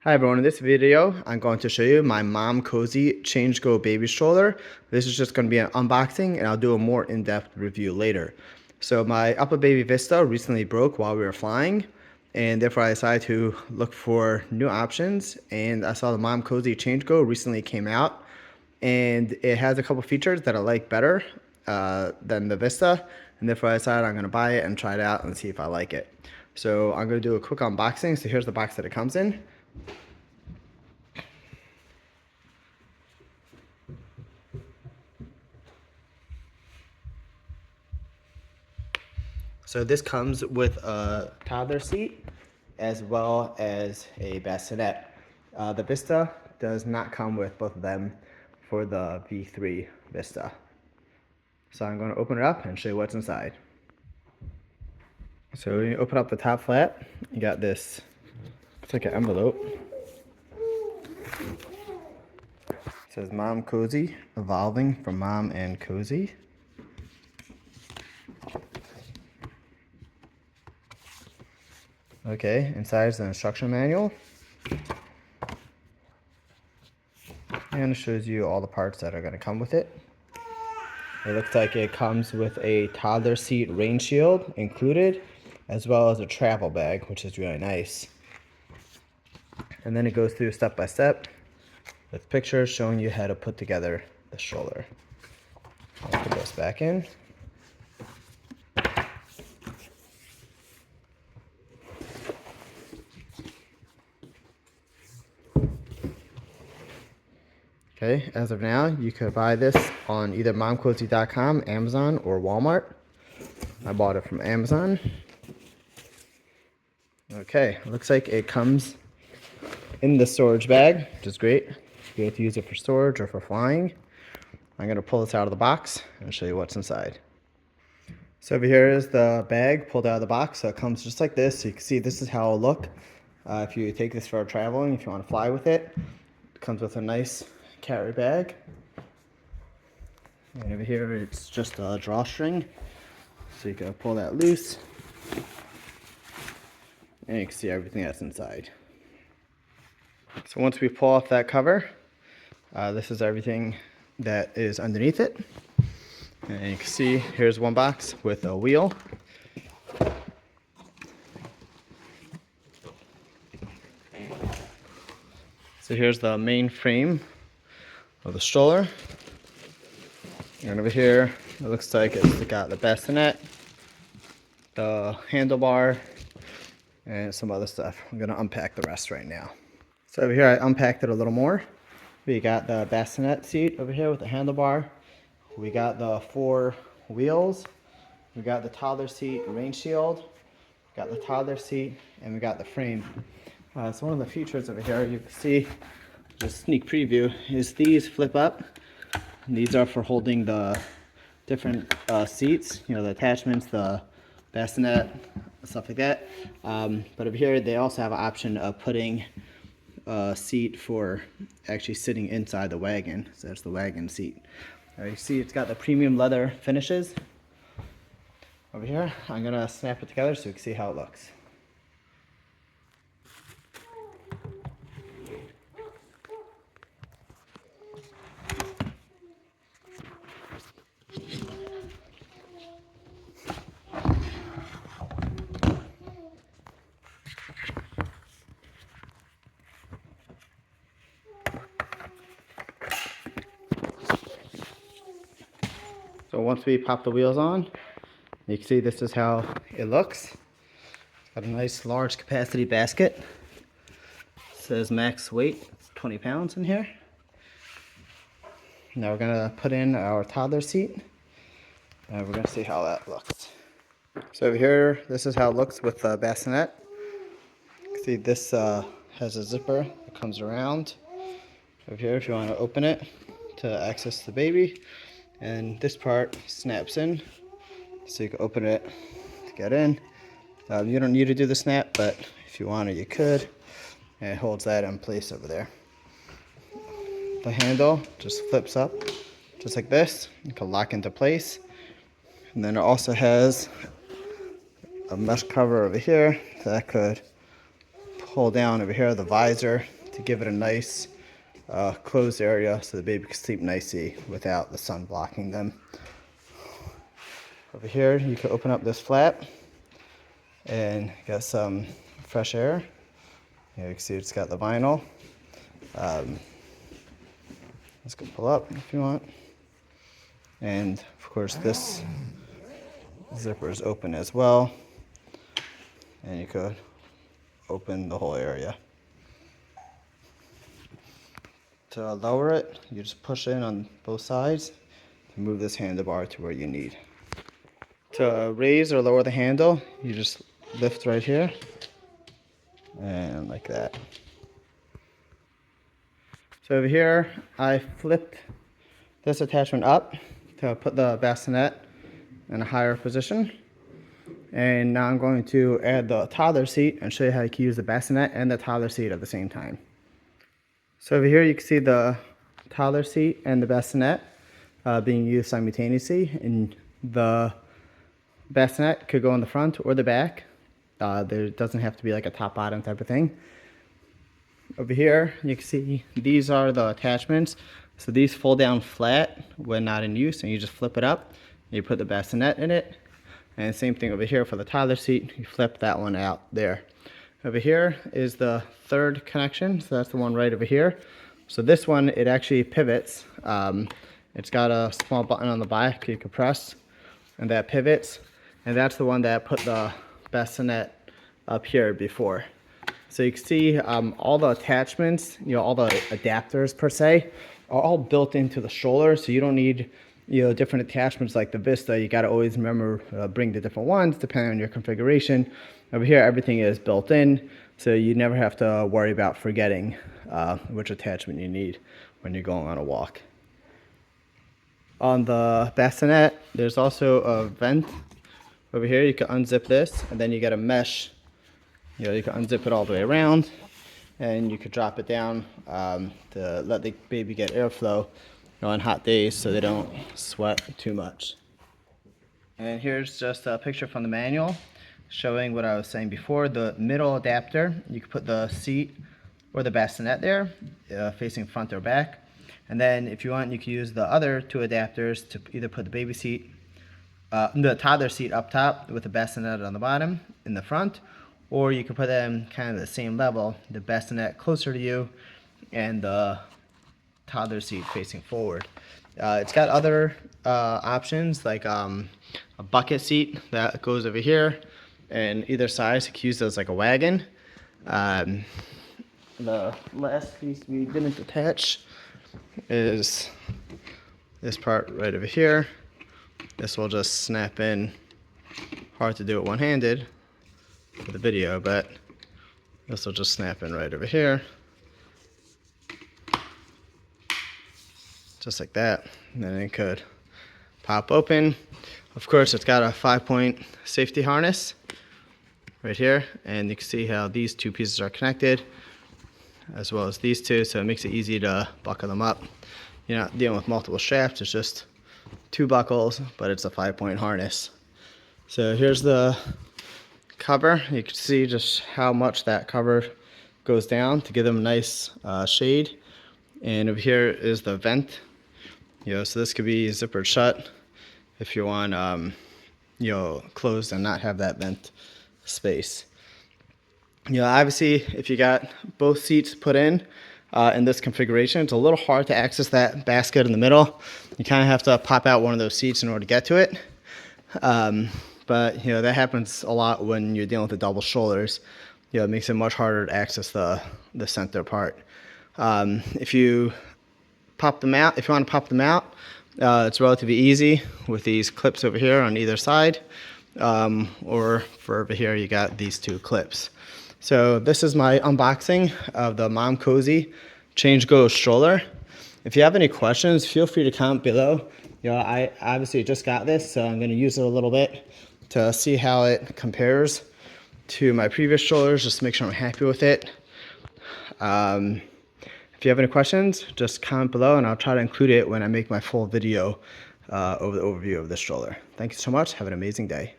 Hi everyone, in this video I'm going to show you my Momcozy Changego baby stroller. This is just going to be an unboxing and I'll do a more in-depth review later. So my Upper Baby Vista recently broke while we were flying and therefore I decided to look for new options, and I saw the Momcozy Changego recently came out and it has a couple features that I like better than the Vista, and therefore I decided I'm going to buy it and try it out and see if I like it. So I'm going to do a quick unboxing. So here's the box that it comes in. So this comes with a toddler seat as well as a bassinet. The Vista does not come with both of them for the V3 Vista. So I'm going to open it up and show you what's inside. So when you open up the top flap, you got this, it's like an envelope. It says Momcozy, evolving from mom and cozy. Okay, inside is an instruction manual. And it shows you all the parts that are going to come with it. It looks like it comes with a toddler seat rain shield included, as well as a travel bag, which is really nice. And then it goes through step by step with pictures showing you how to put together the stroller. I'll put this back in. Okay, as of now, you could buy this on either momcozy.com, Amazon, or Walmart. I bought it from Amazon. Okay, looks like it comes in the storage bag, which is great. You have to use it for storage or for flying. I'm going to pull this out of the box and show you what's inside. So over here is the bag pulled out of the box. So it comes just like this. So you can see this is how it'll look if you take this for traveling, if you want to fly with it. It comes with a nice carry bag. And over here it's just a drawstring. So you can pull that loose. And you can see everything that's inside. So once we pull off that cover, this is everything that is underneath it. And you can see here's one box with a wheel. So here's the main frame of the stroller. And over here, it looks like it's got the bassinet, the handlebar, and some other stuff. I'm gonna unpack the rest right now. So over here, I unpacked it a little more. We got the bassinet seat over here with the handlebar. We got the 4 wheels. We got the toddler seat rain shield. We got the toddler seat, and we got the frame. So one of the features over here, you can see, just sneak preview, is these flip up. And these are for holding the different seats, you know, the attachments, the bassinet, stuff like that. But over here, they also have an option of putting a seat for actually sitting inside the wagon. So that's the wagon seat. You see it's got the premium leather finishes. Over here, I'm gonna snap it together so you can see how it looks. So once we pop the wheels on, you can see this is how it looks. It's got a nice large capacity basket. It says max weight, it's 20 pounds in here. Now we're gonna put in our toddler seat and we're gonna see how that looks. So over here, this is how it looks with the bassinet. You can see this has a zipper that comes around. Over here, if you want to open it to access the baby. And this part snaps in, so you can open it to get in. You don't need to do the snap, but if you wanted, you could. And it holds that in place over there. The handle just flips up, just like this. You can lock into place. And then it also has a mesh cover over here that could hold down over here the visor to give it a nice closed area so the baby can sleep nicely without the sun blocking them. Over here you can open up this flap and get some fresh air. You can see it's got the vinyl. Let's go pull up if you want. And of course this zipper is open as well. And you could open the whole area. To lower it, you just push in on both sides to move this handlebar to where you need. To raise or lower the handle, you just lift right here and like that. So over here, I flipped this attachment up to put the bassinet in a higher position. And now I'm going to add the toddler seat and show you how you can use the bassinet and the toddler seat at the same time. So over here you can see the toddler seat and the bassinet being used simultaneously, and the bassinet could go in the front or the back. There doesn't have to be like a top-bottom type of thing. Over here you can see these are the attachments. So these fold down flat when not in use, and you just flip it up and you put the bassinet in it. And same thing over here for the toddler seat, you flip that one out there. Over here is the third connection, so that's the one right over here. So this one, it actually pivots. It's got a small button on the back you can press, and that pivots. And that's the one that put the bassinet up here before. So you can see all the attachments, all the adapters per se, are all built into the stroller, so you don't need different attachments like the Vista. You got to always remember bring the different ones depending on your configuration. Over here everything is built in, so you never have to worry about forgetting which attachment you need when you're going on a walk. On the bassinet there's also a vent over here. You can unzip this, and then you get a mesh. You can unzip it all the way around, and you could drop it down to let the baby get airflow on hot days so they don't sweat too much. And here's just a picture from the manual showing what I was saying before. The middle adapter, you can put the seat or the bassinet there, facing front or back. And then if you want, you can use the other two adapters to either put the baby seat, the toddler seat up top with the bassinet on the bottom in the front, or you can put them kind of the same level, the bassinet closer to you and the toddler seat facing forward. It's got other options like a bucket seat that goes over here, and either side so you can use it as like a wagon. The last piece we didn't attach is this part right over here. This will just snap in. Hard to do it one-handed for the video, but this will just snap in right over here. Just like that, and then it could pop open. Of course, it's got a 5-point safety harness right here, and you can see how these two pieces are connected as well as these two, so it makes it easy to buckle them up. You're not dealing with multiple straps, it's just 2 buckles, but it's a 5-point harness. So here's the cover. You can see just how much that cover goes down to give them a nice shade. And over here is the vent. So this could be zippered shut if you want, closed and not have that vent space. Obviously, if you got both seats put in this configuration, it's a little hard to access that basket in the middle. You kind of have to pop out one of those seats in order to get to it. But that happens a lot when you're dealing with the double strollers. It makes it much harder to access the center part. If you want to pop them out, it's relatively easy with these clips over here on either side, or for over here you got these 2 clips. So this is my unboxing of the Momcozy Changego stroller. If you have any questions, feel free to comment below. I obviously just got this, so I'm going to use it a little bit to see how it compares to my previous strollers, just to make sure I'm happy with it. If you have any questions, just comment below and I'll try to include it when I make my full video over the overview of this stroller. Thank you so much. Have an amazing day.